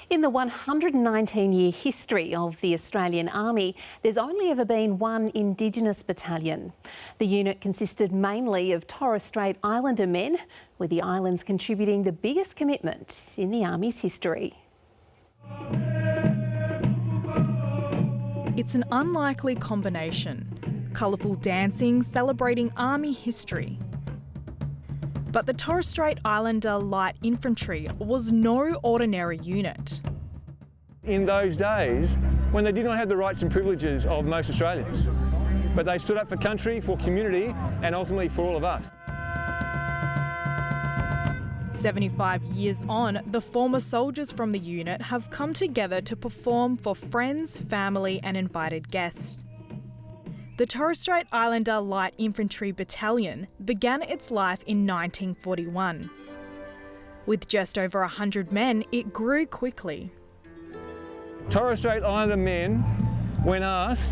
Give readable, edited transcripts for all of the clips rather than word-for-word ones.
In the 119-year history of the Australian Army, there's only ever been one Indigenous battalion. The unit consisted mainly of Torres Strait Islander men, with the islands contributing the biggest commitment in the Army's history. It's an unlikely combination. Colourful dancing celebrating Army history. But the Torres Strait Islander Light Infantry was no ordinary unit. In those days, when they did not have the rights and privileges of most Australians, but they stood up for country, for community, and ultimately for all of us. 75 years on, the former soldiers from the unit have come together to perform for friends, family and invited guests. The Torres Strait Islander Light Infantry Battalion began its life in 1941. With just over 100 men, it grew quickly. Torres Strait Islander men, when asked,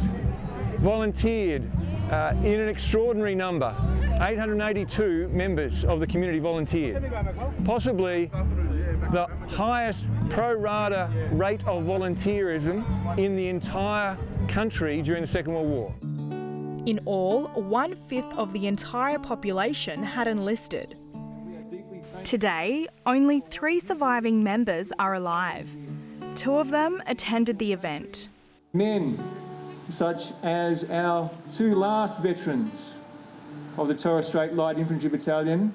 volunteered in an extraordinary number. 882 members of the community volunteered. Possibly the highest pro rata rate of volunteerism in the entire country during the Second World War. In all, 1/5 of the entire population had enlisted. Today, only 3 surviving members are alive. 2 of them attended the event. Men such as our 2 last veterans of the Torres Strait Light Infantry Battalion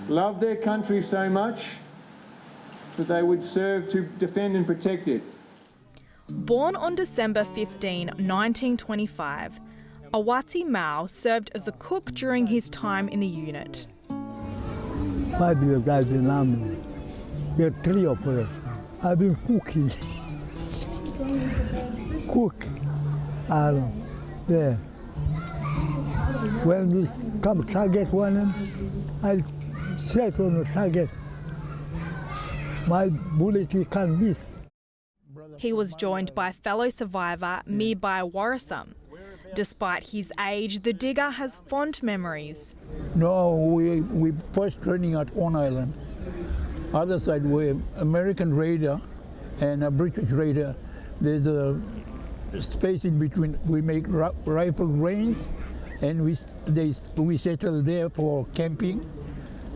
loved their country so much that they would serve to defend and protect it. Born on December 15, 1925, Awati Mao served as a cook during his time in the unit. 5 years I've been army. There are 3 of us. I've been cooking. There. When we come target one, I set on the target. My bullet can't miss. He was joined by fellow survivor Mirbai Warasam. Despite his age, the digger has fond memories. No, we first training at On Island. Other side, we're American Raider and a British Raider. There's a space in between. We make rifle range, and we settle there for camping.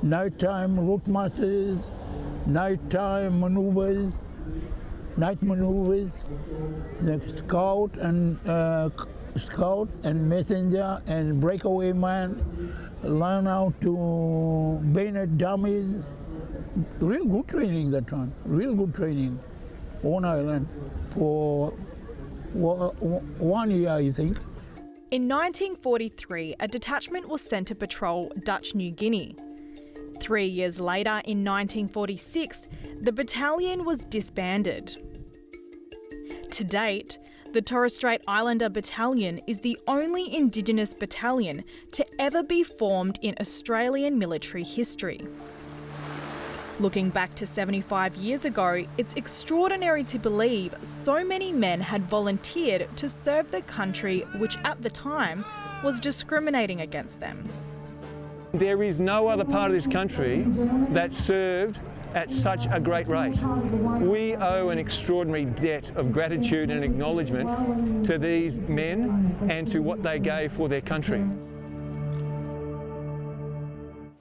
Nighttime route marches, nighttime maneuvers. Night maneuvers, the scout and messenger and breakaway man, learn how to bayonet dummies. Real good training that one, real good training on island for 1 year, I think. In 1943, a detachment was sent to patrol Dutch New Guinea. 3 years later, in 1946, the battalion was disbanded. To date, the Torres Strait Islander Battalion is the only Indigenous battalion to ever be formed in Australian military history. Looking back to 75 years ago, it's extraordinary to believe so many men had volunteered to serve the country which at the time was discriminating against them. There is no other part of this country that served at such a great rate. We owe an extraordinary debt of gratitude and acknowledgement to these men and to what they gave for their country.